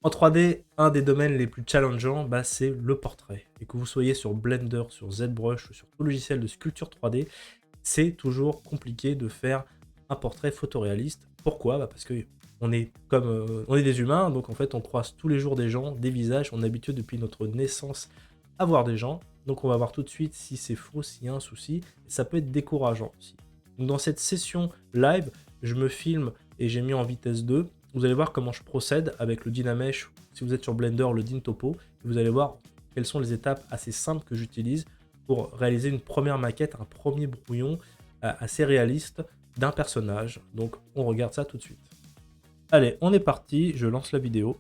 En 3D, un des domaines les plus challengeants, c'est le portrait. Et que vous soyez sur Blender, sur ZBrush ou sur tout logiciel de sculpture 3D, c'est toujours compliqué de faire un portrait photoréaliste. Pourquoi? Parce que on est des humains, donc en fait on croise tous les jours des gens, des visages, on est habitué depuis notre naissance à voir des gens, donc on va voir tout de suite si c'est faux, s'il y a un souci, et ça peut être décourageant aussi. Donc dans cette session live, je me filme et j'ai mis en vitesse 2. Vous allez voir comment je procède avec le Dynamesh, si vous êtes sur Blender, le DynTopo, et vous allez voir quelles sont les étapes assez simples que j'utilise pour réaliser une première maquette, un premier brouillon assez réaliste d'un personnage. Donc on regarde ça tout de suite. Allez, on est parti, je lance la vidéo.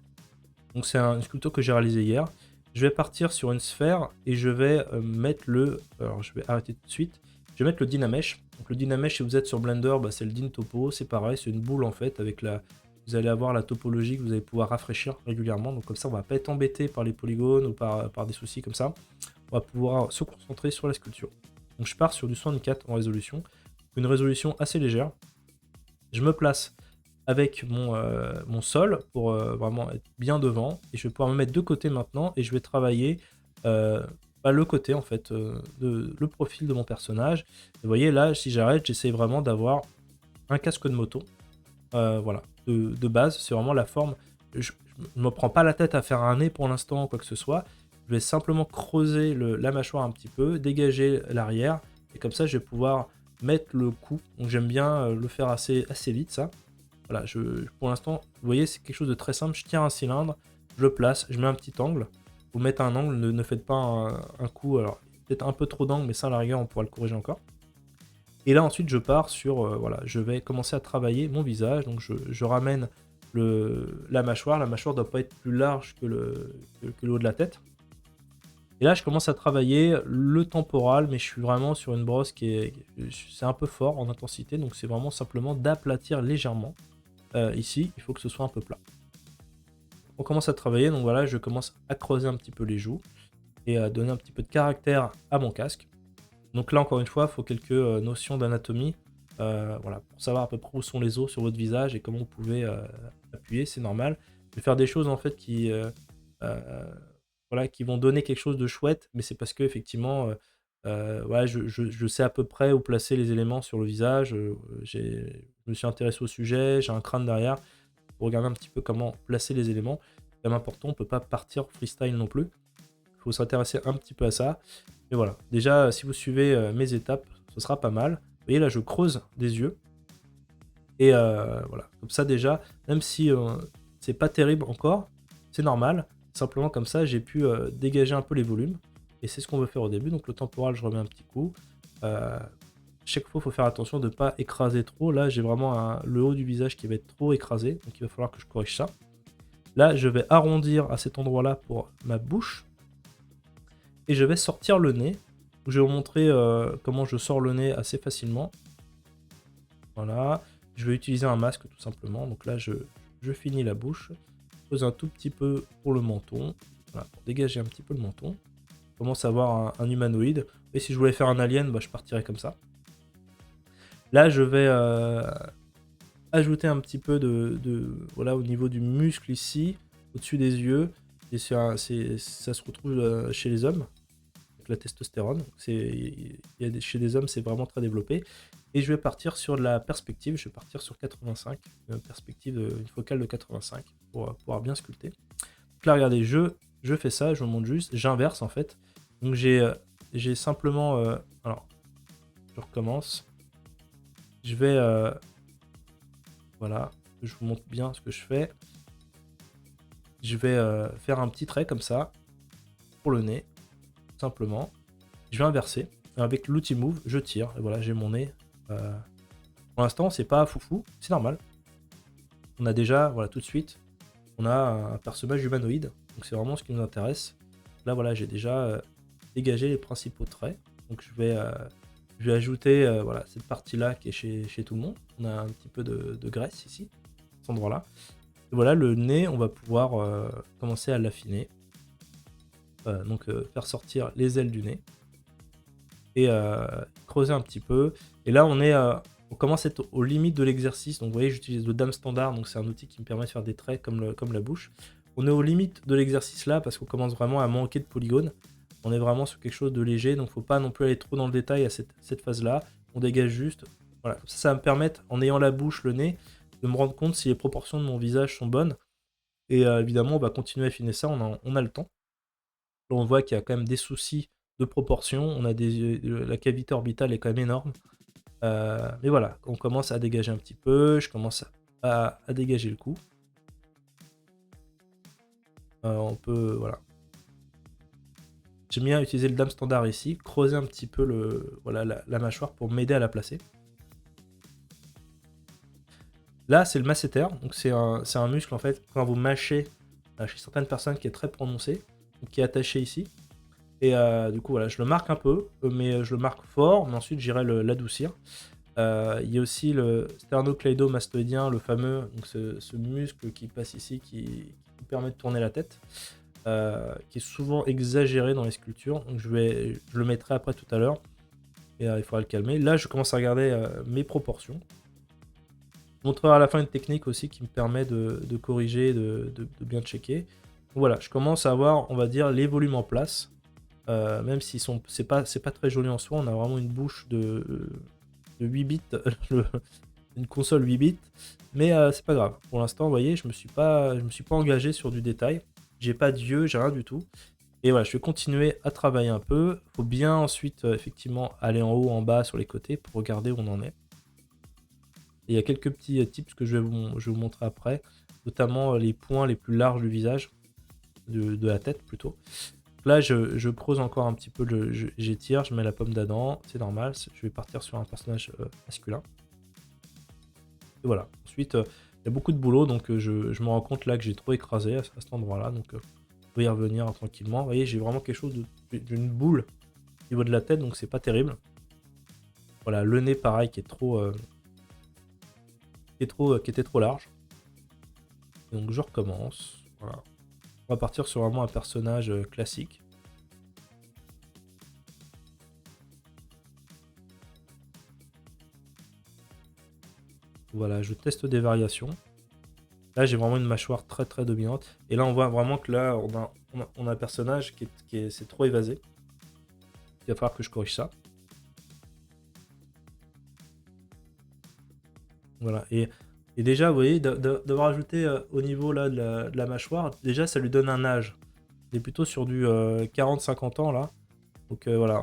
Donc c'est une sculpture que j'ai réalisée hier. Je vais partir sur une sphère et je vais mettre le... Alors je vais arrêter tout de suite. Je vais mettre le Dynamesh. Donc le Dynamesh, si vous êtes sur Blender, c'est le DynTopo. C'est pareil, c'est une boule en fait avec la... Vous allez avoir la topologie que vous allez pouvoir rafraîchir régulièrement. Donc comme ça, on va pas être embêté par les polygones ou par des soucis comme ça. On va pouvoir se concentrer sur la sculpture. Donc je pars sur du 64 en résolution. Une résolution assez légère. Je me place avec mon sol pour vraiment être bien devant. Et je vais pouvoir me mettre de côté maintenant et je vais travailler le côté en fait, le profil de mon personnage. Et vous voyez là, si j'arrête, j'essaie vraiment d'avoir un casque de moto. Voilà, de base, c'est vraiment la forme. Je ne me prends pas la tête à faire un nez pour l'instant, quoi que ce soit. Je vais simplement creuser la mâchoire un petit peu, dégager l'arrière. Et comme ça, je vais pouvoir mettre le cou. Donc j'aime bien le faire assez vite, ça. Voilà, pour l'instant, vous voyez, c'est quelque chose de très simple. Je tiens un cylindre, je le place, je mets un petit angle. Vous mettez un angle, ne faites pas un coup. Alors, peut-être un peu trop d'angle, mais ça, à la rigueur, on pourra le corriger encore. Et là, ensuite, je pars sur... voilà, je vais commencer à travailler mon visage. Donc, je ramène la mâchoire. La mâchoire ne doit pas être plus large que le haut de la tête. Et là, je commence à travailler le temporal, mais je suis vraiment sur une brosse c'est un peu fort en intensité. Donc, c'est vraiment simplement d'aplatir légèrement. Ici, il faut que ce soit un peu plat. On commence à travailler, donc voilà, je commence à creuser un petit peu les joues et à donner un petit peu de caractère à mon casque. Donc là, encore une fois, il faut quelques notions d'anatomie, voilà, pour savoir à peu près où sont les os sur votre visage et comment vous pouvez appuyer, c'est normal. Je vais faire des choses en fait euh, voilà, qui vont donner quelque chose de chouette, mais c'est parce que effectivement, voilà, je sais à peu près où placer les éléments sur le visage. Je me suis intéressé au sujet, j'ai un crâne derrière pour regarder un petit peu comment placer les éléments. C'est quand même important, on ne peut pas partir freestyle non plus. Il faut s'intéresser un petit peu à ça. Mais voilà, déjà, si vous suivez mes étapes, ce sera pas mal. Vous voyez, là, je creuse des yeux. Et voilà, comme ça, déjà, même si c'est pas terrible encore, c'est normal. Simplement, comme ça, j'ai pu dégager un peu les volumes. Et c'est ce qu'on veut faire au début. Donc, le temporal, je remets un petit coup. Chaque fois, il faut faire attention de ne pas écraser trop. Là, j'ai vraiment le haut du visage qui va être trop écrasé. Donc, il va falloir que je corrige ça. Là, je vais arrondir à cet endroit-là pour ma bouche. Et je vais sortir le nez. Je vais vous montrer comment je sors le nez assez facilement. Voilà. Je vais utiliser un masque tout simplement. Donc là, je finis la bouche. Je pose un tout petit peu pour le menton. Voilà, pour dégager un petit peu le menton. Je commence à avoir un humanoïde. Et si je voulais faire un alien, je partirais comme ça. Là, je vais ajouter un petit peu voilà, au niveau du muscle ici, au-dessus des yeux. Et ça se retrouve chez les hommes, avec la testostérone. Chez des hommes, c'est vraiment très développé. Et je vais partir sur la perspective, je vais partir sur 85, une focale de 85 pour pouvoir bien sculpter. Donc là, regardez, je fais ça, je vous montre juste, j'inverse en fait. Donc j'ai simplement... alors, je recommence. Je vais... voilà, je vous montre bien ce que je fais. Je vais faire un petit trait comme ça, pour le nez, simplement. Je vais inverser. Avec l'outil Move, je tire, et voilà, j'ai mon nez. Pour l'instant, c'est pas foufou, c'est normal. On a déjà, voilà, tout de suite, on a un personnage humanoïde, donc c'est vraiment ce qui nous intéresse. Là, voilà, j'ai déjà dégagé les principaux traits, donc je vais ajouter voilà, cette partie-là qui est chez tout le monde. On a un petit peu de graisse ici, à cet endroit-là. Et voilà, le nez, on va pouvoir commencer à l'affiner. Donc faire sortir les ailes du nez. Et creuser un petit peu. Et là, on commence à être aux limites de l'exercice. Donc vous voyez, j'utilise le Dame Standard, donc c'est un outil qui me permet de faire des traits comme la bouche. On est aux limites de l'exercice là parce qu'on commence vraiment à manquer de polygones. On est vraiment sur quelque chose de léger, donc faut pas non plus aller trop dans le détail à cette phase-là. On dégage juste. Voilà, ça va me permettre, en ayant la bouche, le nez, de me rendre compte si les proportions de mon visage sont bonnes. Et évidemment, on va continuer à affiner ça, on a le temps. Là, on voit qu'il y a quand même des soucis de proportion. La cavité orbitale est quand même énorme. Mais voilà, on commence à dégager un petit peu. Je commence à dégager le cou. On peut, voilà. J'aime bien utiliser le dame standard ici, creuser un petit peu la mâchoire pour m'aider à la placer. Là, c'est le masséter, donc c'est un muscle en fait, quand vous mâchez, chez certaines personnes qui est très prononcé, donc qui est attaché ici. Et du coup, voilà, je le marque un peu, mais je le marque fort, mais ensuite j'irai l'adoucir. Il y a aussi le sternocleidomastoïdien, le fameux, donc ce muscle qui passe ici, qui permet de tourner la tête. Qui est souvent exagéré dans les sculptures, donc je le mettrai après tout à l'heure, et il faudra le calmer. Là, je commence à regarder mes proportions. Je montrerai à la fin une technique aussi qui me permet de corriger, de bien checker. Donc voilà, je commence à avoir, on va dire, les volumes en place, même si c'est pas très joli en soi. On a vraiment une bouche de 8 bits, une console 8 bits, mais c'est pas grave. Pour l'instant, vous voyez, je me suis pas engagé sur du détail. J'ai pas d'yeux, j'ai rien du tout. Et voilà, je vais continuer à travailler un peu. Faut bien ensuite, effectivement, aller en haut, en bas, sur les côtés pour regarder où on en est. Et il y a quelques petits tips que je vais vous montrer après, notamment les points les plus larges du visage, de la tête plutôt. Là, je creuse encore un petit peu, j'étire, je mets la pomme d'Adam, c'est normal. Je vais partir sur un personnage masculin. Et voilà. Ensuite, il y a beaucoup de boulot, donc je me rends compte là que j'ai trop écrasé à cet endroit-là, donc je vais y revenir tranquillement. Vous voyez, j'ai vraiment quelque chose d'une boule au niveau de la tête, donc c'est pas terrible. Voilà, le nez pareil qui est qui était trop large. Donc je recommence. Voilà. On va partir sur vraiment un personnage classique. Voilà, je teste des variations. Là, j'ai vraiment une mâchoire très très dominante. Et là, on voit vraiment que là, on a un personnage c'est trop évasé. Il va falloir que je corrige ça. Voilà. Et déjà, vous voyez, d'avoir ajouté au niveau là, de la mâchoire, déjà, ça lui donne un âge. Il est plutôt sur du 40-50 ans là. Donc voilà,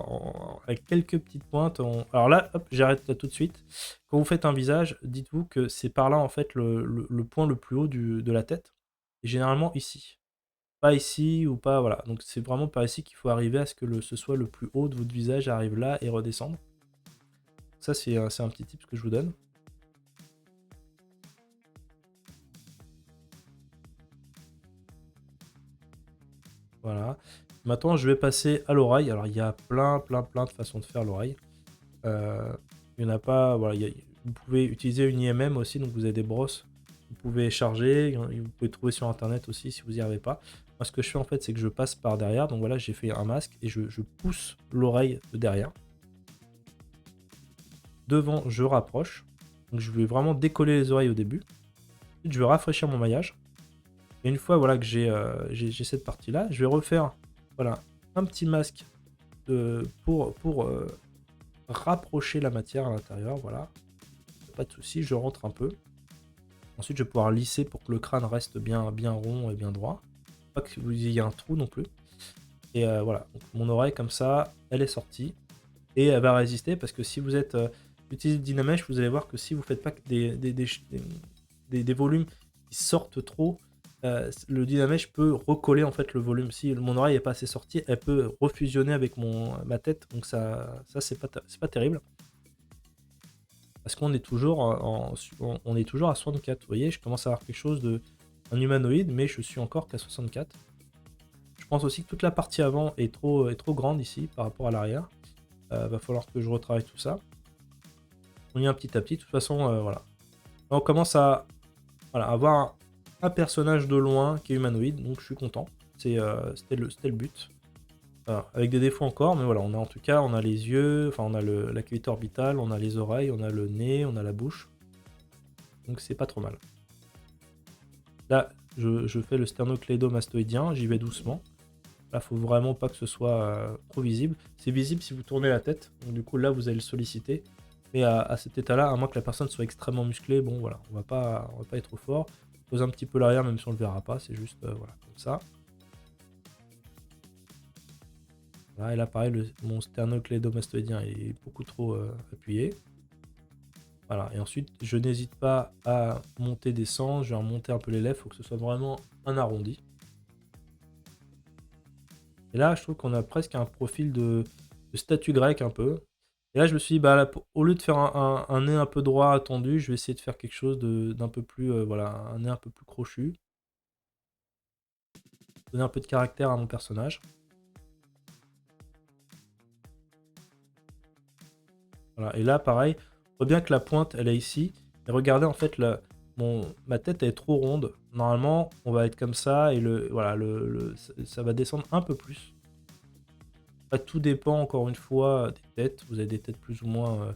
avec quelques petites pointes. Alors là, hop, j'arrête là tout de suite. Quand vous faites un visage, dites-vous que c'est par là en fait le point le plus haut de la tête. Et généralement ici. Pas ici ou pas, voilà. Donc c'est vraiment par ici qu'il faut arriver à ce que ce soit le plus haut de votre visage, arrive là et redescendre. Ça c'est un petit tip que je vous donne. Voilà. Maintenant je vais passer à l'oreille. Alors il y a plein de façons de faire l'oreille. Il n'y en a pas, voilà, vous pouvez utiliser une IMM aussi, donc vous avez des brosses. Vous pouvez charger, vous pouvez trouver sur internet aussi si vous n'y arrivez pas. Moi ce que je fais en fait c'est que je passe par derrière, donc voilà j'ai fait un masque et je pousse l'oreille de derrière. Devant je rapproche, donc je vais vraiment décoller les oreilles au début. Ensuite je vais rafraîchir mon maillage. Et une fois voilà que j'ai cette partie là, je vais refaire voilà, un petit masque pour rapprocher la matière à l'intérieur, voilà. Pas de souci, je rentre un peu. Ensuite, je vais pouvoir lisser pour que le crâne reste bien rond et bien droit. Pas que vous ayez un trou non plus. Et voilà, donc, mon oreille comme ça, elle est sortie. Et elle va résister parce que si vous utilisez le Dynamesh, vous allez voir que si vous ne faites pas des volumes qui sortent trop, le Dynamesh peut recoller en fait le volume. Si mon oreille n'est pas assez sortie, elle peut refusionner avec ma tête. Donc ça c'est pas terrible. Parce qu'on est toujours on est toujours à 64. Vous voyez, je commence à avoir quelque chose un humanoïde, mais je suis encore qu'à 64. Je pense aussi que toute la partie avant est trop grande ici par rapport à l'arrière. Va falloir que je retravaille tout ça. On y est un petit à petit. De toute façon, voilà. Là, on commence à avoir un personnage de loin qui est humanoïde, donc je suis content. C'était le but. Voilà, avec des défauts encore, mais voilà, en tout cas, on a les yeux, enfin on a la cavité orbitale, on a les oreilles, on a le nez, on a la bouche. Donc c'est pas trop mal. Là, je fais le sternoclédomastoïdien, j'y vais doucement. Là, faut vraiment pas que ce soit trop visible. C'est visible si vous tournez la tête, donc du coup là vous allez le solliciter. Mais à cet état-là, à moins que la personne soit extrêmement musclée, bon voilà, on va pas être trop fort. Pose un petit peu l'arrière, même si on le verra pas, c'est juste voilà, comme ça. Voilà, et là pareil, mon sternoclédomastoïdien est beaucoup trop appuyé. Voilà, et ensuite je n'hésite pas à monter des sens, je vais remonter un peu les lèvres, il faut que ce soit vraiment un arrondi. Et là, je trouve qu'on a presque un profil de statue grecque un peu. Et là, je me suis dit, bah, là, au lieu de faire un nez un peu droit, attendu, je vais essayer de faire quelque chose d'un peu plus, voilà, un nez un peu plus crochu. Donner un peu de caractère à mon personnage. Voilà, et là, pareil, on voit bien que la pointe, elle est ici. Et regardez, en fait, ma tête, elle est trop ronde. Normalement, on va être comme ça, et voilà, ça va descendre un peu plus. Tout dépend, encore une fois, des têtes. Vous avez des têtes plus ou moins...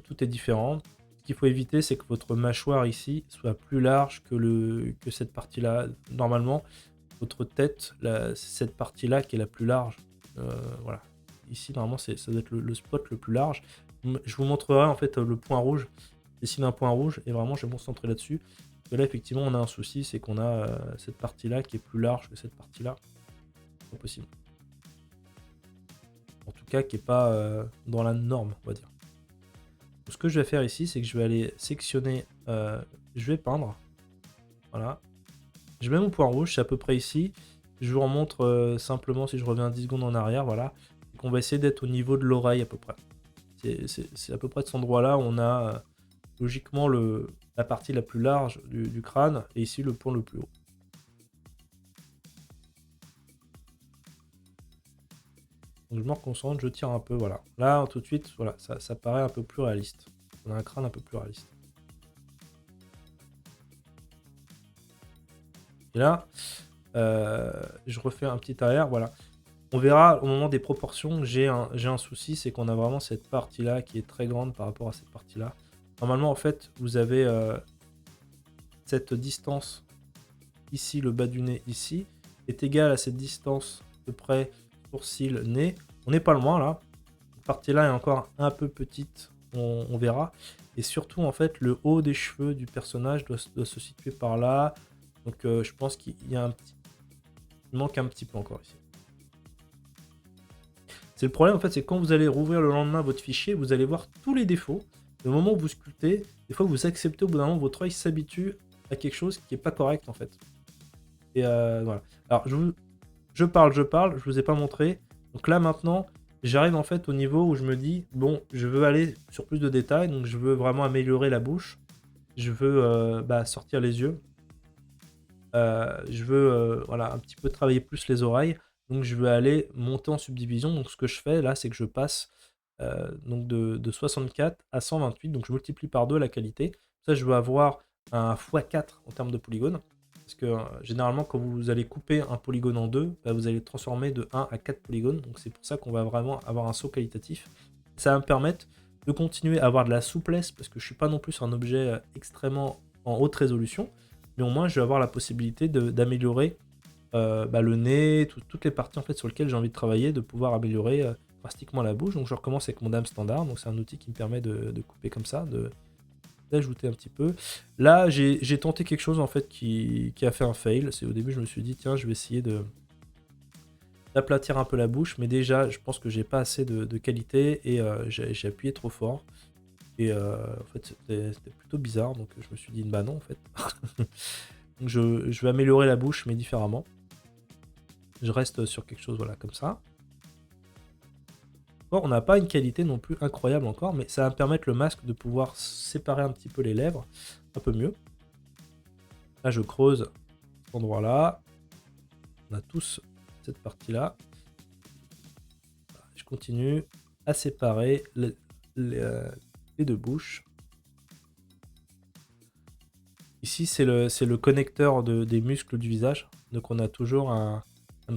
tout est différent. Ce qu'il faut éviter, c'est que votre mâchoire ici soit plus large que cette partie-là. Normalement, votre tête, c'est cette partie-là qui est la plus large. Voilà. Ici, normalement, ça doit être le spot le plus large. Je vous montrerai en fait le point rouge. Je dessine un point rouge et vraiment, je vais me concentrer là-dessus. Parce que là, effectivement, on a un souci, c'est qu'on a cette partie-là qui est plus large que cette partie-là. C'est pas possible. En tout cas, qui n'est pas dans la norme, on va dire. Ce que je vais faire ici, c'est que je vais aller sectionner, je vais peindre, voilà. Je mets mon point rouge, c'est à peu près ici. Je vous remontre simplement si je reviens 10 secondes en arrière, voilà. On va essayer d'être au niveau de l'oreille à peu près. C'est à peu près de cet endroit-là où on a logiquement la partie la plus large du crâne et ici le point le plus haut. Donc je me reconcentre, je tire un peu, voilà. Là, tout de suite, voilà, ça paraît un peu plus réaliste. On a un crâne un peu plus réaliste. Et là, je refais un petit arrière, voilà. On verra au moment des proportions, j'ai un souci, c'est qu'on a vraiment cette partie-là qui est très grande par rapport à cette partie-là. Normalement, en fait, vous avez cette distance ici, le bas du nez ici, est égale à cette distance à peu près sourcil, nez. On n'est pas loin là. Cette partie-là est encore un peu petite, on verra. Et surtout, en fait, le haut des cheveux du personnage doit se situer par là. Donc, je pense qu'il y a il manque un petit peu encore ici. C'est le problème, en fait, c'est quand vous allez rouvrir le lendemain votre fichier, vous allez voir tous les défauts. Au moment où vous sculptez, des fois vous acceptez, au bout d'un moment, votre œil s'habitue à quelque chose qui n'est pas correct, en fait. Et voilà. Alors, je parle, je vous ai pas montré. Donc là, maintenant, j'arrive en fait au niveau où je me dis, bon, je veux aller sur plus de détails, donc je veux vraiment améliorer la bouche. Je veux sortir les yeux. Je veux voilà, un petit peu travailler plus les oreilles. Donc je vais aller monter en subdivision. Donc ce que je fais là, c'est que je passe donc de 64 à 128. Donc je multiplie par 2 la qualité. Ça, je veux avoir un x4 en termes de polygones. Parce que généralement, quand vous allez couper un polygone en deux, vous allez le transformer de 1 à 4 polygones. Donc c'est pour ça qu'on va vraiment avoir un saut qualitatif. Ça va me permettre de continuer à avoir de la souplesse, parce que je ne suis pas non plus sur un objet extrêmement en haute résolution. Mais au moins, je vais avoir la possibilité d'améliorer le nez, toutes les parties en fait sur lesquelles j'ai envie de travailler, de pouvoir améliorer drastiquement la bouche. Donc je recommence avec mon dame standard. Donc c'est un outil qui me permet de couper comme ça, d'ajouter un petit peu. Là, j'ai tenté quelque chose en fait qui a fait un fail. C'est au début, je me suis dit, tiens, je vais essayer d'aplatir un peu la bouche, mais déjà, je pense que j'ai pas assez de qualité et j'ai appuyé trop fort. Et en fait, c'était plutôt bizarre, donc je me suis dit, bah non, en fait. Donc je vais améliorer la bouche, mais différemment. Je reste sur quelque chose, voilà, comme ça. Bon, on n'a pas une qualité non plus incroyable encore, mais ça va me permettre le masque de pouvoir séparer un petit peu les lèvres, un peu mieux. Là, je creuse cet endroit-là. On a tous cette partie-là. Je continue à séparer les deux bouches. Ici, c'est le connecteur des muscles du visage. Donc, on a toujours un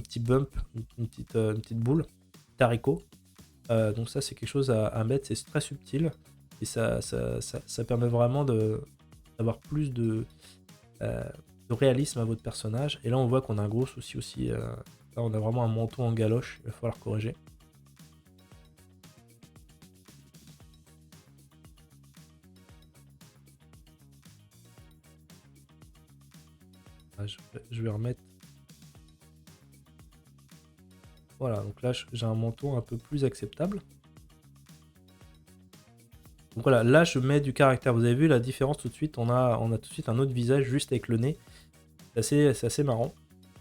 petit bump, une petite boule, haricot. Donc ça, c'est quelque chose à mettre, c'est très subtil. Et ça permet vraiment d'avoir plus de de réalisme à votre personnage. Et là, on voit qu'on a un gros souci aussi. Là, on a vraiment un menton en galoche. Il va falloir corriger. Ah, je vais remettre. Voilà, donc là, j'ai un menton un peu plus acceptable. Donc voilà, là, je mets du caractère. Vous avez vu la différence tout de suite. On a tout de suite un autre visage juste avec le nez. C'est assez marrant.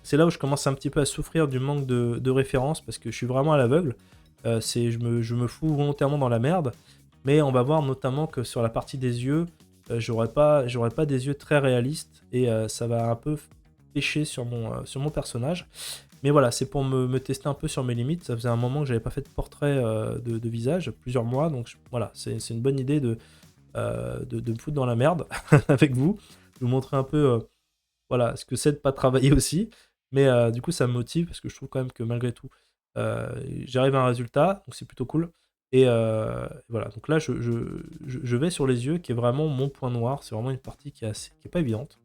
C'est là où je commence un petit peu à souffrir du manque de références parce que je suis vraiment à l'aveugle. Je me fous volontairement dans la merde. Mais on va voir notamment que sur la partie des yeux, j'aurais pas des yeux très réalistes et ça va un peu pêcher sur mon personnage. Mais voilà, c'est pour me tester un peu sur mes limites. Ça faisait un moment que j'avais pas fait de portrait de visage, plusieurs mois. Donc voilà, c'est une bonne idée de me foutre dans la merde avec vous. De vous montrer un peu voilà, ce que c'est de pas travailler aussi. Mais du coup, ça me motive parce que je trouve quand même que malgré tout, j'arrive à un résultat. Donc c'est plutôt cool. Et voilà, donc là, je vais sur les yeux, qui est vraiment mon point noir. C'est vraiment une partie qui est pas évidente.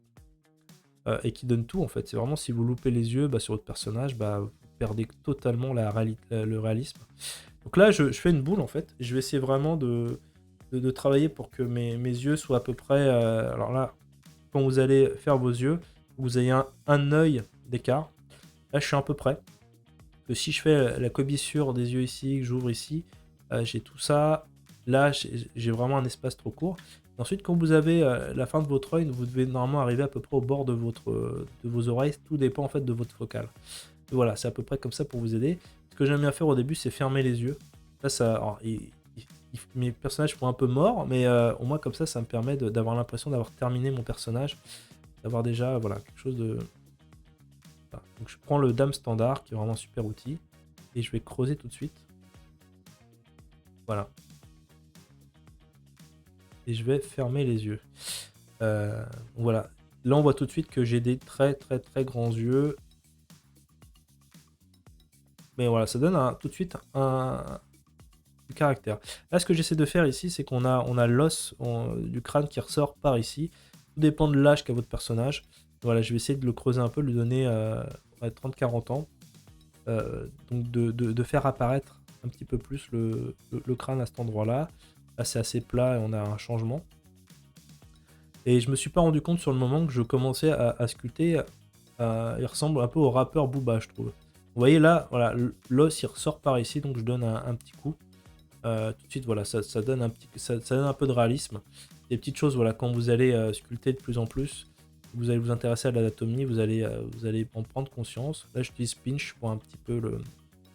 Et qui donne tout en fait. C'est vraiment si vous loupez les yeux sur votre personnage, vous perdez totalement le réalisme. Donc là, je fais une boule en fait. Je vais essayer vraiment de travailler pour que mes yeux soient à peu près. Alors là, quand vous allez faire vos yeux, vous ayez un œil d'écart. Là, je suis à peu près. Que si je fais la commissure des yeux ici, que j'ouvre ici, j'ai tout ça. Là, j'ai vraiment un espace trop court. Ensuite, quand vous avez la fin de votre œil, vous devez normalement arriver à peu près au bord de vos oreilles. Tout dépend en fait de votre focale. Et voilà, c'est à peu près comme ça pour vous aider. Ce que j'aime bien faire au début, c'est fermer les yeux. Là, alors, mes personnages font un peu morts, mais au moins comme ça me permet d'avoir l'impression d'avoir terminé mon personnage, d'avoir déjà voilà quelque chose de. Voilà. Donc je prends le dame standard, qui est vraiment un super outil, et je vais creuser tout de suite. Voilà. Et je vais fermer les yeux. Voilà. Là, on voit tout de suite que j'ai des très très très grands yeux. Mais voilà, ça donne tout de suite du caractère. Là, ce que j'essaie de faire ici, c'est qu'on a l'os du crâne qui ressort par ici. Tout dépend de l'âge qu'a votre personnage. Voilà, je vais essayer de le creuser un peu, de lui donner 30-40 ans. Donc de faire apparaître un petit peu plus le crâne à cet endroit-là. Là, c'est assez plat et on a un changement. Et je me suis pas rendu compte sur le moment que je commençais à sculpter. Il ressemble un peu au rappeur Booba, je trouve. Vous voyez là, voilà, l'os il ressort par ici, donc je donne un petit coup. Tout de suite, voilà, ça donne ça donne un peu de réalisme. Des petites choses, voilà, quand vous allez sculpter de plus en plus, vous allez vous intéresser à l'anatomie, vous allez en prendre conscience. Là, j'utilise Pinch pour un petit peu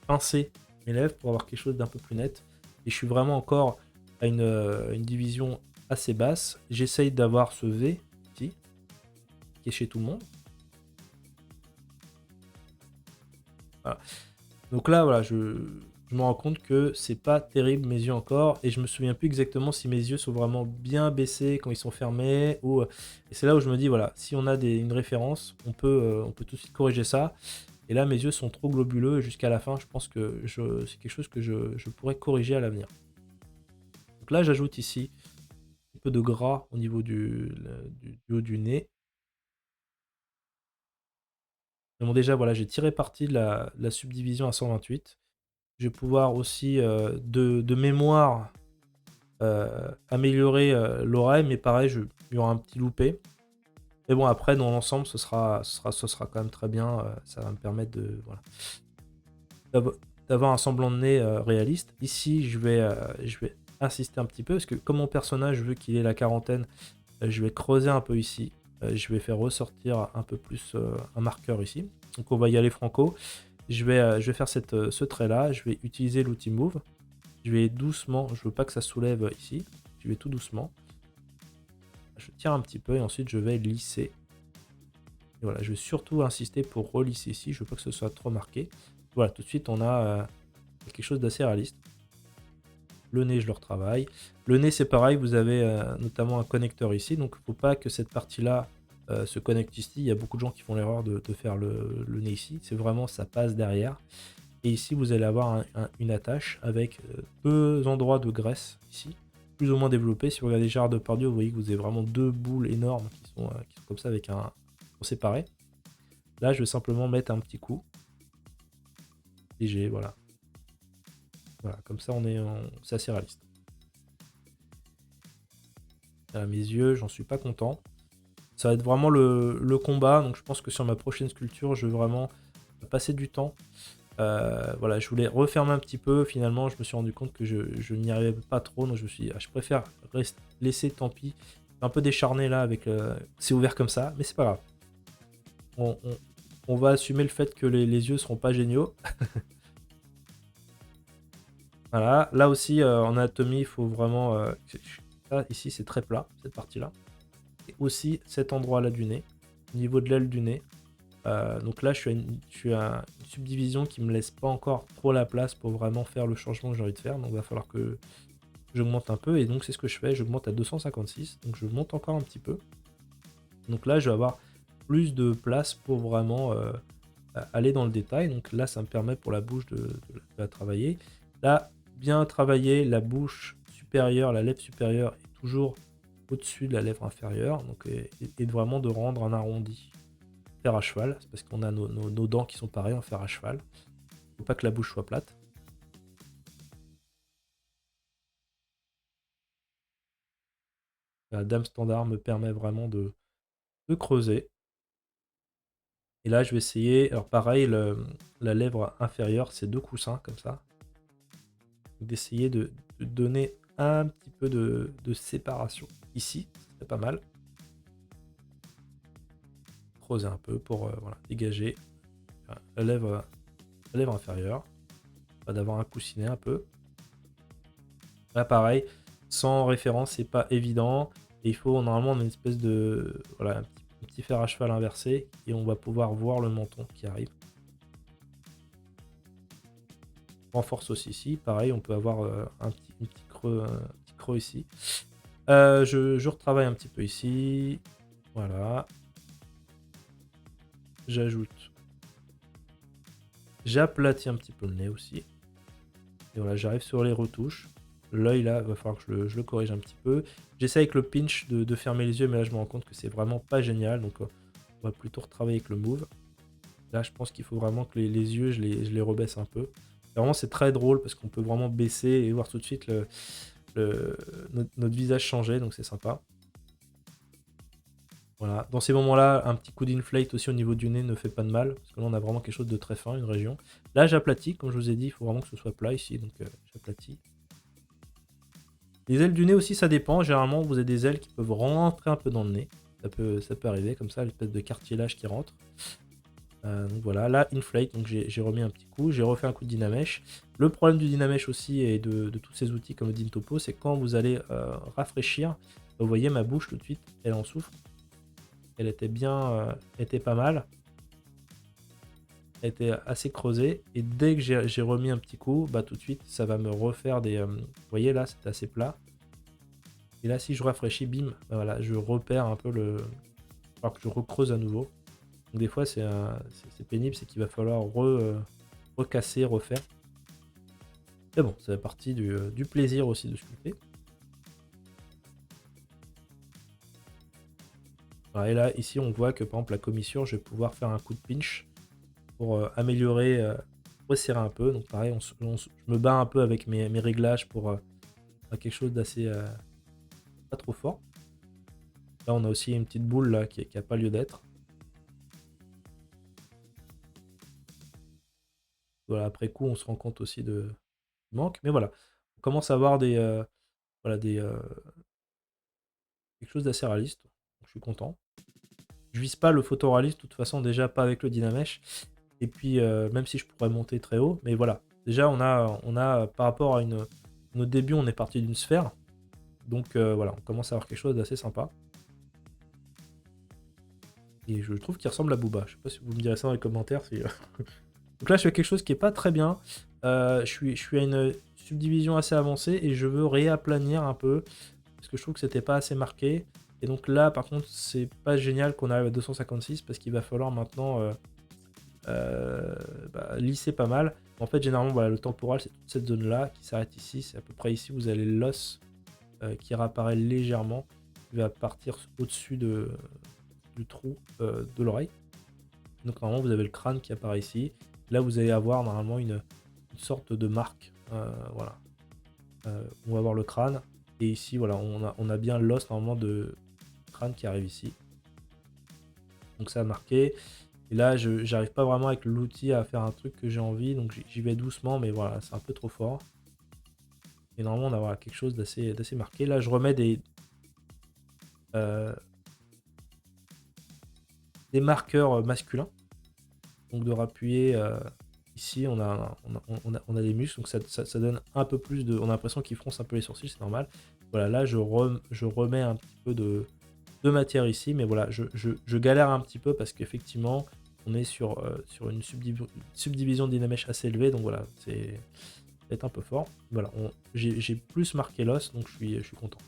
pincer mes lèvres pour avoir quelque chose d'un peu plus net. Et je suis vraiment encore à une division assez basse. J'essaye d'avoir ce V ici, qui est chez tout le monde. Voilà. Donc là, voilà, je me rends compte que c'est pas terrible mes yeux encore, et je me souviens plus exactement si mes yeux sont vraiment bien baissés quand ils sont fermés, ou et c'est là où je me dis voilà, si on a une référence, on peut tout de suite corriger ça. Et là, mes yeux sont trop globuleux, et jusqu'à la fin, je pense que c'est quelque chose que je pourrais corriger à l'avenir. Donc là, j'ajoute ici un peu de gras au niveau du haut du nez. Mais bon, déjà, voilà, j'ai tiré parti de la subdivision à 128. Je vais pouvoir aussi, de mémoire, améliorer l'oreille, mais pareil, il y aura un petit loupé. Mais bon, après, dans l'ensemble, ce sera quand même très bien. Ça va me permettre voilà, d'avoir un semblant de nez réaliste. Ici, je vais insister un petit peu, parce que comme mon personnage veut qu'il ait la quarantaine, je vais creuser un peu ici. Je vais faire ressortir un peu plus un marqueur ici. Donc on va y aller franco. Je vais faire ce trait-là. Je vais utiliser l'outil Move. Je vais doucement, je veux pas que ça soulève ici. Je vais tout doucement. Je tire un petit peu et ensuite je vais lisser. Et voilà, je vais surtout insister pour relisser ici. Je veux pas que ce soit trop marqué. Voilà, tout de suite on a quelque chose d'assez réaliste. Le nez, je le retravaille. Le nez, c'est pareil, vous avez notamment un connecteur ici, donc il ne faut pas que cette partie-là se connecte ici. Il y a beaucoup de gens qui font l'erreur de faire le nez ici. C'est vraiment, ça passe derrière. Et ici, vous allez avoir une attache avec deux endroits de graisse ici, plus ou moins développés. Si vous regardez Gérard Depardieu, vous voyez que vous avez vraiment deux boules énormes qui sont comme ça avec un sont séparés. Là, je vais simplement mettre un petit coup. Léger, voilà. Voilà, comme ça, c'est assez réaliste. Voilà, mes yeux, j'en suis pas content. Ça va être vraiment le combat, donc je pense que sur ma prochaine sculpture, je vais vraiment passer du temps. Voilà, je voulais refermer un petit peu, finalement, je me suis rendu compte que je n'y arrivais pas trop, donc je me suis dit, je préfère laisser, tant pis. Un peu décharné là, avec c'est ouvert comme ça, mais c'est pas grave. On va assumer le fait que les yeux seront pas géniaux. Voilà, là aussi, en anatomie, il faut vraiment... ça, ici, c'est très plat, cette partie-là. Et aussi, cet endroit-là du nez, au niveau de l'aile du nez. Donc là, je suis à une subdivision qui me laisse pas encore trop la place pour vraiment faire le changement que j'ai envie de faire. Donc il va falloir que j'augmente un peu. Et donc c'est ce que je fais, j'augmente à 256. Donc je monte encore un petit peu. Donc là, je vais avoir plus de place pour vraiment aller dans le détail. Donc là, ça me permet pour la bouche de la travailler. Là, bien travailler la bouche supérieure, la lèvre supérieure est toujours au-dessus de la lèvre inférieure. Donc, et vraiment de rendre un arrondi. Fer à cheval, c'est parce qu'on a nos dents qui sont pareilles en fer à cheval. Faut pas que la bouche soit plate. La dame standard me permet vraiment de creuser. Et là, je vais essayer. Alors pareil, la lèvre inférieure, c'est 2 coussins comme ça. D'essayer de donner un petit peu de séparation ici, c'est pas mal. Creuser un peu pour voilà, dégager la lèvre inférieure. D'avoir un coussinet un peu. Là, pareil, sans référence, c'est pas évident. Et il faut normalement une espèce de voilà, un petit fer à cheval inversé et on va pouvoir voir le menton qui arrive. Renforce aussi ici, pareil, on peut avoir un petit creux ici. Je retravaille un petit peu ici. Voilà. J'ajoute. J'aplatis un petit peu le nez aussi. Et voilà, j'arrive sur les retouches. L'œil là, il va falloir que je le corrige un petit peu. J'essaie avec le pinch de fermer les yeux, mais là je me rends compte que c'est vraiment pas génial. Donc on va plutôt retravailler avec le move. Là je pense qu'il faut vraiment que les yeux, je les rebaisse un peu. Vraiment c'est très drôle parce qu'on peut vraiment baisser et voir tout de suite notre visage changer, donc c'est sympa. Voilà. Dans ces moments-là, un petit coup d'inflate aussi au niveau du nez ne fait pas de mal, parce que là on a vraiment quelque chose de très fin, une région. Là j'aplatis, comme je vous ai dit, il faut vraiment que ce soit plat ici, donc j'aplatis. Les ailes du nez aussi, ça dépend. Généralement, vous avez des ailes qui peuvent rentrer un peu dans le nez. Ça peut arriver comme ça, l'espèce de cartilage qui rentre. Donc voilà, là, inflate, donc j'ai remis un petit coup. J'ai refait un coup de Dynamesh. Le problème du Dynamesh aussi et de tous ces outils comme le Dyntopo, c'est quand vous allez rafraîchir, vous voyez ma bouche tout de suite, elle en souffre. Elle était bien, était pas mal. Elle était assez creusée. Et dès que j'ai remis un petit coup, bah tout de suite, ça va me refaire des... vous voyez là, c'était assez plat. Et là, si je rafraîchis, bim, ben voilà, je repère un peu le... Alors que je recreuse à nouveau. Donc des fois, c'est pénible, c'est qu'il va falloir recasser, refaire. Mais bon, ça fait partie du plaisir aussi de sculpter. Voilà, et là, ici, on voit que par exemple, la commissure, je vais pouvoir faire un coup de pinch pour améliorer, resserrer un peu. Donc pareil, je me bats un peu avec mes réglages pour quelque chose d'assez pas trop fort. Là, on a aussi une petite boule là qui n'a pas lieu d'être. Voilà, après coup, on se rend compte aussi du manque. Mais voilà, on commence à avoir voilà, quelque chose d'assez réaliste. Donc, je suis content. Je vise pas le photoréalisme, de toute façon, déjà pas avec le Dynamesh. Et puis, même si je pourrais monter très haut, mais voilà. Déjà, on a par rapport à notre début, on est parti d'une sphère. Donc voilà, on commence à avoir quelque chose d'assez sympa. Et je trouve qu'il ressemble à Booba. Je sais pas si vous me direz ça dans les commentaires. Donc là, je fais quelque chose qui est pas très bien. Je suis à une subdivision assez avancée et je veux réaplanir un peu parce que je trouve que c'était pas assez marqué. Et donc là, par contre, c'est pas génial qu'on arrive à 256 parce qu'il va falloir maintenant lisser pas mal. En fait, généralement, voilà, le temporal, c'est toute cette zone-là qui s'arrête ici. C'est à peu près ici, vous avez l'os qui réapparaît légèrement. Il va partir au-dessus de du trou de l'oreille. Donc normalement vous avez le crâne qui apparaît ici. Là vous allez avoir normalement une sorte de marque. Voilà. On va avoir le crâne. Et ici voilà, on a bien l'os normalement de crâne qui arrive ici. Donc ça a marqué. Et là j'arrive pas vraiment avec l'outil à faire un truc que j'ai envie. Donc j'y vais doucement, mais voilà, c'est un peu trop fort. Et normalement on a voilà, quelque chose d'assez marqué. Là je remets des marqueurs masculins. Donc de rappuyer ici, on a des muscles, donc ça donne un peu plus de... On a l'impression qu'ils froncent un peu les sourcils, c'est normal. Voilà, là je remets un petit peu de matière ici, mais voilà, je galère un petit peu parce qu'effectivement, on est sur une subdivision de Dynamesh assez élevée, donc voilà, c'est peut-être un peu fort. Voilà, j'ai plus marqué l'os, donc je suis content.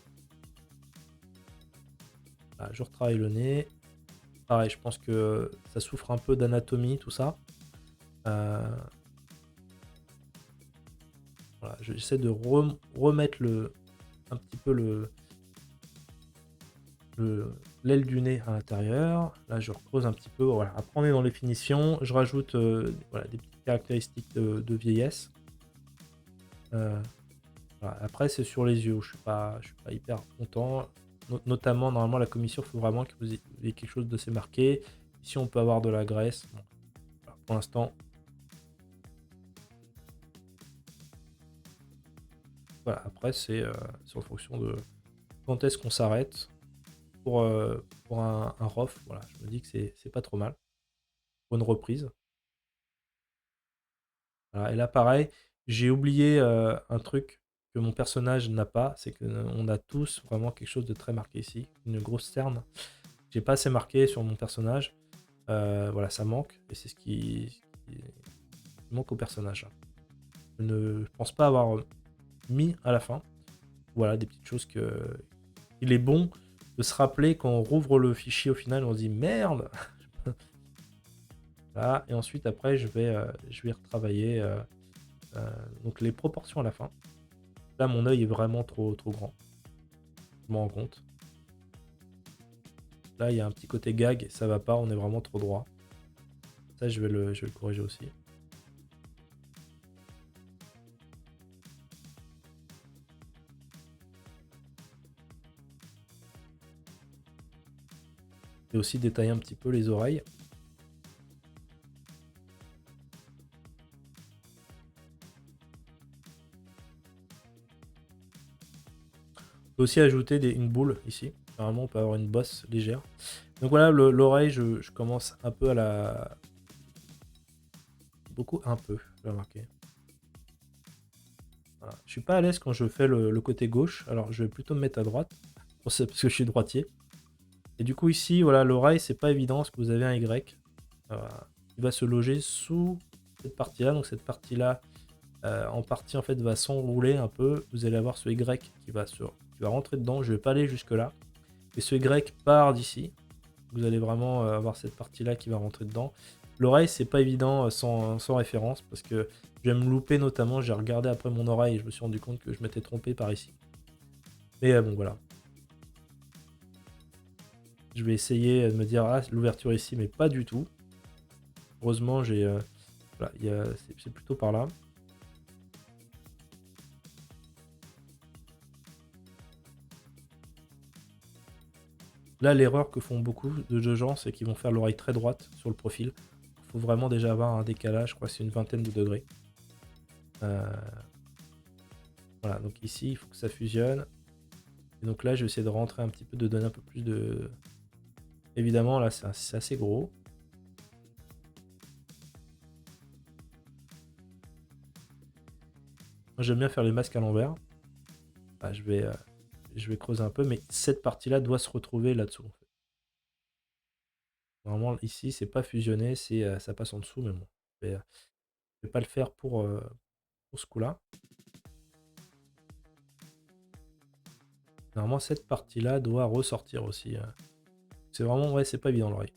Voilà, je retravaille le nez. Pareil, je pense que ça souffre un peu d'anatomie, tout ça. Voilà, j'essaie de remettre un petit peu l'aile du nez à l'intérieur. Là, je creuse un petit peu. Voilà. Après, on est dans les finitions. Je rajoute voilà, des petites caractéristiques de vieillesse. Voilà. Après, c'est sur les yeux. Je suis pas hyper content. Notamment, normalement, la commission, il faut vraiment que vous ayez quelque chose de assez marqué. Ici, on peut avoir de la graisse. Bon, voilà, pour l'instant, voilà. Après, c'est en fonction de quand est-ce qu'on s'arrête. Pour un rough, voilà, je me dis que c'est pas trop mal. Pour une reprise. Voilà, et là, pareil, j'ai oublié un truc que mon personnage n'a pas, c'est qu'on a tous vraiment quelque chose de très marqué ici. Une grosse cerne. J'ai pas assez marqué sur mon personnage. Voilà, ça manque. Et c'est ce qui manque au personnage. Je ne pense pas avoir mis à la fin. Voilà, des petites choses que... Il est bon de se rappeler quand on rouvre le fichier au final, on se dit merde. Là, et ensuite après je vais retravailler donc les proportions à la fin. Là mon œil est vraiment trop grand. Je m'en rends compte. Là il y a un petit côté gag, ça va pas, on est vraiment trop droit. Ça je vais le corriger aussi. Et aussi détailler un petit peu les oreilles. On peut aussi ajouter une boule ici. Normalement on peut avoir une bosse légère. Donc voilà, l'oreille, je commence un peu à la... Beaucoup, un peu, je vais remarquer. Voilà. Je suis pas à l'aise quand je fais le côté gauche, alors je vais plutôt me mettre à droite, parce que je suis droitier. Et du coup ici, voilà, l'oreille, c'est pas évident, parce que vous avez un Y qui va se loger sous cette partie-là. Donc cette partie-là, en partie, en fait, va s'enrouler un peu. Vous allez avoir ce Y qui va rentrer dedans. Je vais pas aller jusque-là. Et ce Y part d'ici. Vous allez vraiment avoir cette partie-là qui va rentrer dedans. L'oreille, c'est pas évident sans référence, parce que je vais me louper notamment. J'ai regardé après mon oreille et je me suis rendu compte que je m'étais trompé par ici. Mais bon, voilà. Je vais essayer de me dire, ah, l'ouverture ici, mais pas du tout. Heureusement, voilà, c'est plutôt par là. Là, l'erreur que font beaucoup de gens, c'est qu'ils vont faire l'oreille très droite sur le profil. Il faut vraiment déjà avoir un décalage, je crois que c'est une vingtaine de degrés. Voilà, donc ici, il faut que ça fusionne. Et donc là, je vais essayer de rentrer un petit peu, de donner un peu plus de... Évidemment, là, c'est assez gros. Moi, j'aime bien faire les masques à l'envers. Ah, je vais creuser un peu, mais cette partie-là doit se retrouver là-dessous. En fait. Normalement, ici, c'est pas fusionné, ça passe en dessous, mais bon. Je vais pas le faire pour ce coup-là. Normalement, cette partie-là doit ressortir aussi. C'est vraiment, ouais, c'est pas évident l'oreille.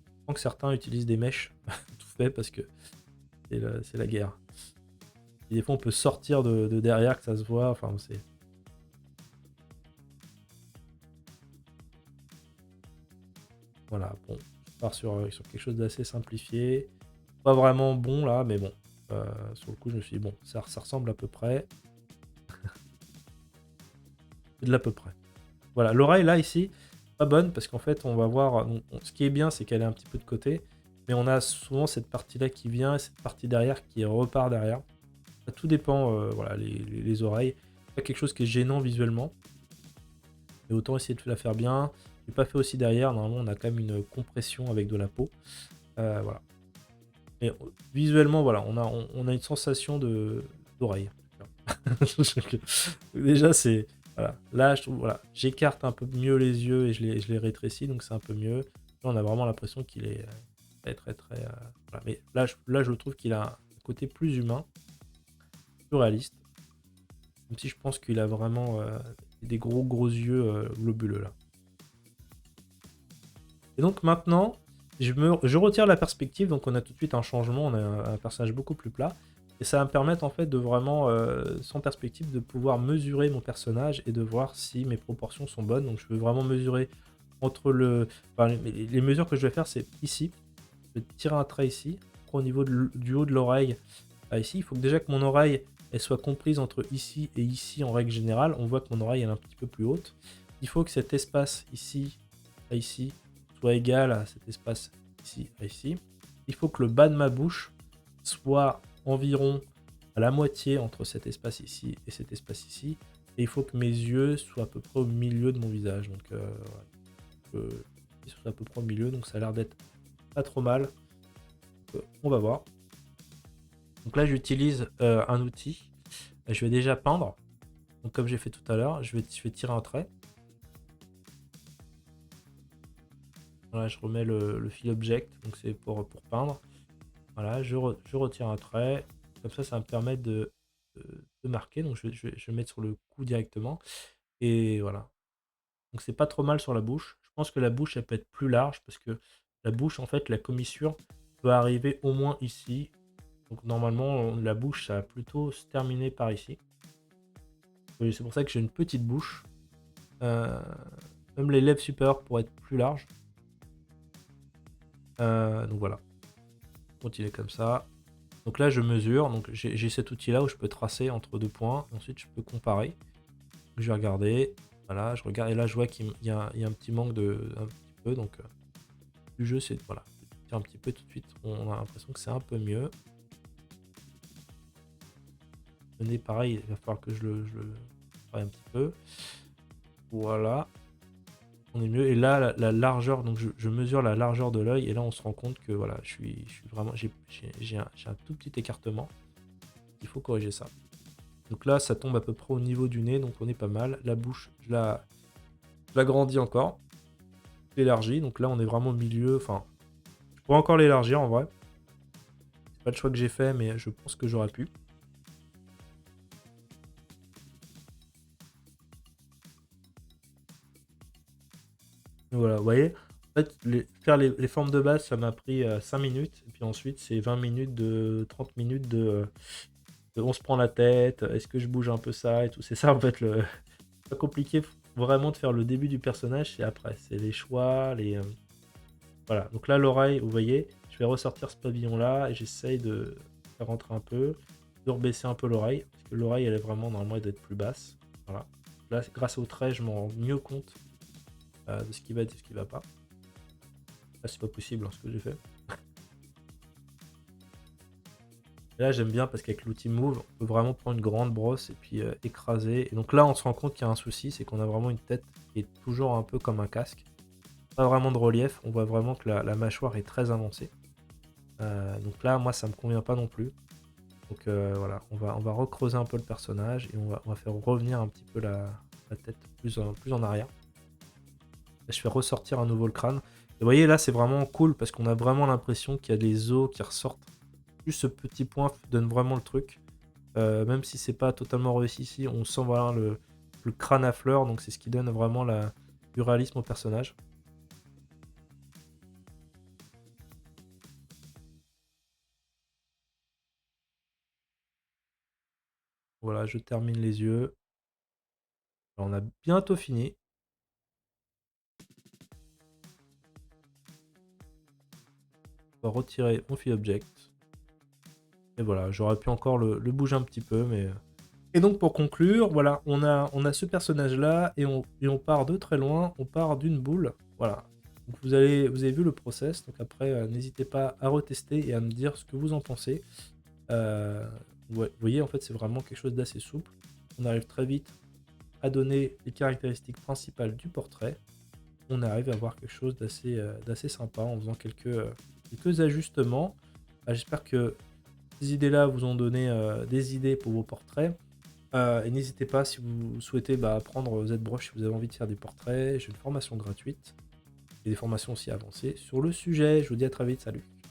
Je pense que certains utilisent des mèches tout fait parce que c'est la guerre. Et des fois, on peut sortir de derrière que ça se voit. Enfin, c'est... Voilà, bon, je pars sur quelque chose d'assez simplifié. Pas vraiment bon là, mais bon. Sur le coup, je me suis dit, bon, ça ressemble à peu près. C'est de l'à peu près. Voilà, l'oreille là, ici, pas bonne parce qu'en fait, on va voir. Ce qui est bien, c'est qu'elle est un petit peu de côté. Mais on a souvent cette partie-là qui vient et cette partie derrière qui repart derrière. Tout dépend, voilà, les oreilles. Pas quelque chose qui est gênant visuellement. Mais autant essayer de la faire bien. J'ai pas fait aussi derrière. Normalement, on a quand même une compression avec de la peau. Voilà. Et visuellement, voilà, on a une sensation d'oreille. Déjà, c'est. Voilà. Là, je trouve, voilà, j'écarte un peu mieux les yeux et je les rétrécis, donc c'est un peu mieux. Là, on a vraiment l'impression qu'il est très, très, très. Voilà. Mais là, je trouve qu'il a un côté plus humain, plus réaliste. Même si je pense qu'il a vraiment des gros, gros yeux globuleux là. Et donc maintenant, je retire la perspective, donc on a tout de suite un changement, on a un personnage beaucoup plus plat. Et ça va me permettre en fait de vraiment, sans perspective, de pouvoir mesurer mon personnage et de voir si mes proportions sont bonnes. Donc je veux vraiment mesurer entre le... Enfin, les mesures que je vais faire, c'est ici. Je vais tirer un trait ici. Au niveau du haut de l'oreille, ici, il faut que déjà que mon oreille elle soit comprise entre ici et ici en règle générale. On voit que mon oreille elle est un petit peu plus haute. Il faut que cet espace ici à ici soit égal à cet espace ici à ici. Il faut que le bas de ma bouche soit environ à la moitié entre cet espace ici et cet espace ici. Et il faut que mes yeux soient à peu près au milieu de mon visage. Donc, ils sont à peu près au milieu. Donc, ça a l'air d'être pas trop mal. On va voir. Donc là, j'utilise un outil. Je vais déjà peindre. Donc, comme j'ai fait tout à l'heure, je vais tirer un trait. Voilà, je remets le fill object. Donc, c'est pour peindre. Voilà, je retire un trait. Comme ça va me permettre de marquer. Donc, je vais le mettre sur le cou directement. Et voilà. Donc, c'est pas trop mal sur la bouche. Je pense que la bouche, elle peut être plus large parce que la bouche, en fait, la commissure peut arriver au moins ici. Donc, normalement, la bouche, ça va plutôt se terminer par ici. Et c'est pour ça que j'ai une petite bouche. Euh, Même les lèvres supérieures pourraient être plus larges. Donc, voilà. Continuer comme ça. Donc là, je mesure. Donc j'ai cet outil-là où je peux tracer entre deux points. Ensuite, je peux comparer. Donc, je vais regarder. Voilà, je regarde. Et là, je vois qu'il y a un petit manque un petit peu. Donc, du jeu, c'est... Voilà. Un petit peu tout de suite. On a l'impression que c'est un peu mieux. Le nez, pareil, il va falloir que je le travaille un petit peu. Voilà. On est mieux. Et là, la largeur, donc je mesure la largeur de l'œil. Et là, on se rend compte que voilà, je suis vraiment... J'ai un tout petit écartement. Il faut corriger ça. Donc là, ça tombe à peu près au niveau du nez, donc on est pas mal. La bouche, je l'agrandis encore. Je l'élargis, donc là, on est vraiment au milieu. Enfin, je pourrais encore l'élargir en vrai. C'est pas le choix que j'ai fait, mais je pense que j'aurais pu. Donc voilà, vous voyez. En fait, faire les formes de base, ça m'a pris 5 minutes. Et puis ensuite, c'est 20 minutes 30 minutes on se prend la tête. Est-ce que je bouge un peu ça et tout. C'est ça, en fait, pas compliqué vraiment de faire le début du personnage. C'est après. C'est les choix, voilà, donc là, l'oreille, vous voyez, je vais ressortir ce pavillon-là et j'essaye de faire rentrer un peu, de rebaisser un peu l'oreille, parce que l'oreille, elle est vraiment, normalement, elle doit être plus basse. Voilà. Là, grâce au trait, je m'en rends mieux compte de ce qui va et de ce qui va pas. Là, c'est pas possible ce que j'ai fait. Et là, j'aime bien parce qu'avec l'outil Move, on peut vraiment prendre une grande brosse et puis écraser. Et donc là, on se rend compte qu'il y a un souci, c'est qu'on a vraiment une tête qui est toujours un peu comme un casque. Pas vraiment de relief, on voit vraiment que la mâchoire est très avancée. Donc là, moi, ça me convient pas non plus. Donc voilà, on va recreuser un peu le personnage et on va faire revenir un petit peu la tête plus en arrière. Là, je fais ressortir à nouveau le crâne. Et vous voyez, là, c'est vraiment cool parce qu'on a vraiment l'impression qu'il y a des os qui ressortent. Juste ce petit point donne vraiment le truc. Même si c'est pas totalement réussi ici, on sent voilà, le crâne à fleurs. Donc c'est ce qui donne vraiment du réalisme au personnage. Voilà, je termine les yeux. Alors, on a bientôt fini. On va retirer on fill object. Et voilà, j'aurais pu encore le bouger un petit peu, mais... Et donc pour conclure, voilà, on a ce personnage-là, et on part de très loin, on part d'une boule. Voilà. Donc vous avez vu le process, donc après, n'hésitez pas à retester et à me dire ce que vous en pensez. Ouais, vous voyez, en fait, c'est vraiment quelque chose d'assez souple. On arrive très vite à donner les caractéristiques principales du portrait. On arrive à avoir quelque chose d'assez sympa en faisant quelques ajustements. J'espère que ces idées-là vous ont donné des idées pour vos portraits. Et n'hésitez pas, si vous souhaitez apprendre ZBrush, si vous avez envie de faire des portraits, j'ai une formation gratuite et des formations aussi avancées sur le sujet. Je vous dis à très vite, salut.